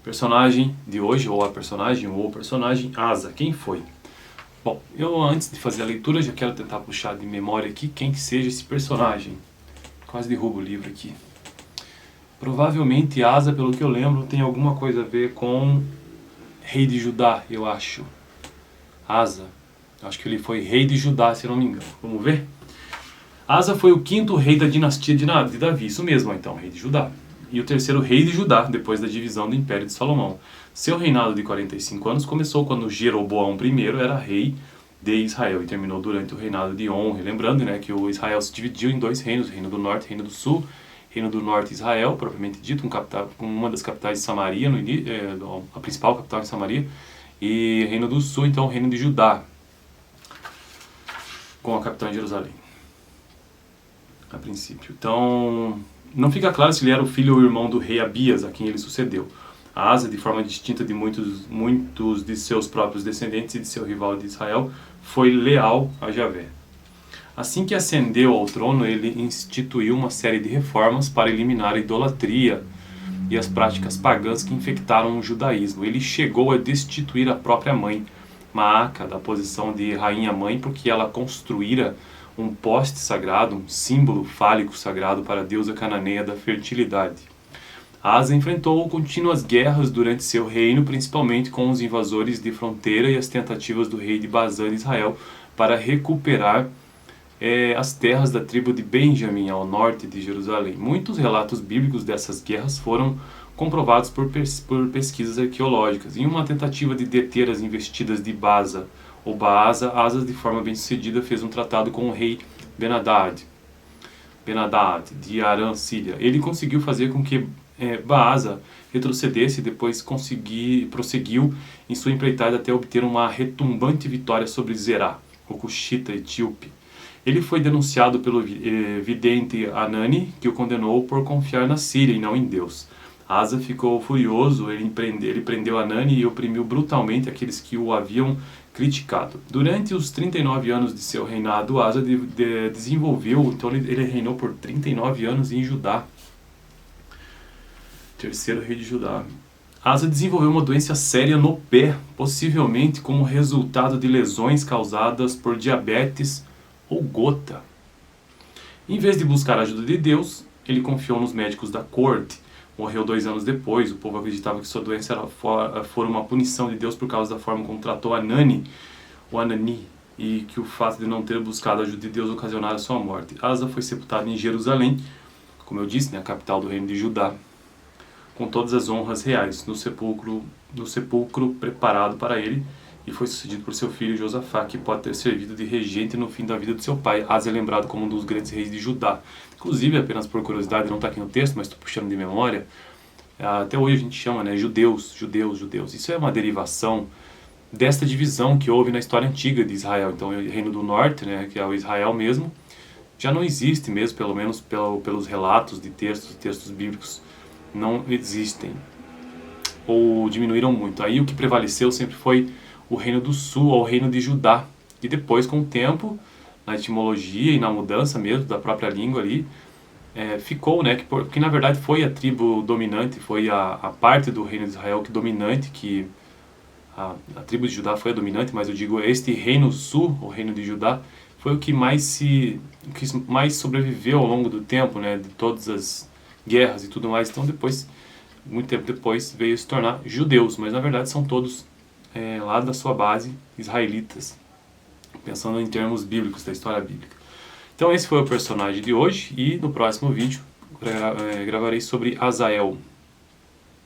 Personagem de hoje, ou a personagem, ou o personagem Asa. Quem foi? Bom, eu antes de fazer a leitura já quero tentar puxar de memória aqui quem que seja esse personagem. Quase derrubo o livro aqui. Provavelmente Asa, pelo que eu lembro, tem alguma coisa a ver com rei de Judá, eu acho. Asa. Acho que ele foi rei de Judá, se eu não me engano. Vamos ver? Asa foi o quinto rei da dinastia de Davi. Isso mesmo, então, rei de Judá. E o terceiro rei de Judá, depois da divisão do Império de Salomão. Seu reinado de 45 anos começou quando Jeroboão I era rei de Israel e terminou durante o reinado de On. Lembrando, né, que o Israel se dividiu em dois reinos, Reino do Norte e Reino do Sul. Reino do Norte, Israel, propriamente dito, uma das capitais de Samaria, a principal capital de Samaria. E Reino do Sul, então, o Reino de Judá, com a capital em Jerusalém, a princípio. Então, não fica claro se ele era o filho ou irmão do rei Abias, a quem ele sucedeu. Asa, de forma distinta de muitos de seus próprios descendentes e de seu rival de Israel, foi leal a Javé. Assim que ascendeu ao trono, ele instituiu uma série de reformas para eliminar a idolatria e as práticas pagãs que infectaram o judaísmo. Ele chegou a destituir a própria mãe, Maaca, da posição de rainha-mãe, porque ela construíra um poste sagrado, um símbolo fálico sagrado para a deusa cananeia da fertilidade. Asa enfrentou contínuas guerras durante seu reino, principalmente com os invasores de fronteira e as tentativas do rei de Bazã de Israel para recuperar as terras da tribo de Benjamim, ao norte de Jerusalém. Muitos relatos bíblicos dessas guerras foram comprovados por pesquisas arqueológicas. Em uma tentativa de deter as investidas de Baasa ou Baasa, Asa, de forma bem sucedida, fez um tratado com o rei Ben-Hadad de Aram, Síria. Ele conseguiu fazer com que Baasa retrocedesse e depois prosseguiu em sua empreitada até obter uma retumbante vitória sobre Zerá, o cuxita etíope. Ele foi denunciado pelo vidente Anani, que o condenou por confiar na Síria e não em Deus. Asa ficou furioso, ele prendeu Anani e oprimiu brutalmente aqueles que o haviam criticado. Durante os 39 anos de seu reinado, Asa desenvolveu, então ele reinou por 39 anos em Judá. Terceiro rei de Judá. Asa desenvolveu uma doença séria no pé, possivelmente como resultado de lesões causadas por diabetes ou gota. Em vez de buscar a ajuda de Deus, ele confiou nos médicos da corte. Morreu 2 anos depois. O povo acreditava que sua doença fora uma punição de Deus por causa da forma como tratou Anani, e que o fato de não ter buscado a ajuda de Deus ocasionara sua morte. Asa foi sepultado em Jerusalém, como eu disse, a capital do reino de Judá, com todas as honras reais, no sepulcro preparado para ele, e foi sucedido por seu filho Josafá, que pode ter servido de regente no fim da vida de seu pai. Asa é lembrado como um dos grandes reis de Judá. Inclusive, apenas por curiosidade, não está aqui no texto, mas estou puxando de memória, até hoje a gente chama, judeus. Isso é uma derivação desta divisão que houve na história antiga de Israel. Então, o Reino do Norte, que é o Israel mesmo, já não existe mesmo, pelo menos pelos relatos de textos bíblicos, não existem, ou diminuíram muito. Aí o que prevaleceu sempre foi o Reino do Sul, ou o Reino de Judá, e depois, com o tempo, na etimologia e na mudança mesmo da própria língua ali, ficou, porque na verdade foi a tribo dominante, foi a parte do Reino de Israel que dominante, que a tribo de Judá foi a dominante, mas eu digo, este Reino Sul, o Reino de Judá, foi o que mais sobreviveu ao longo do tempo, de todas as guerras e tudo mais. Então depois, muito tempo depois, veio se tornar judeus, mas na verdade são todos lá da sua base, israelitas, pensando em termos bíblicos, da história bíblica. Então esse foi o personagem de hoje, e no próximo vídeo gravarei sobre Azael.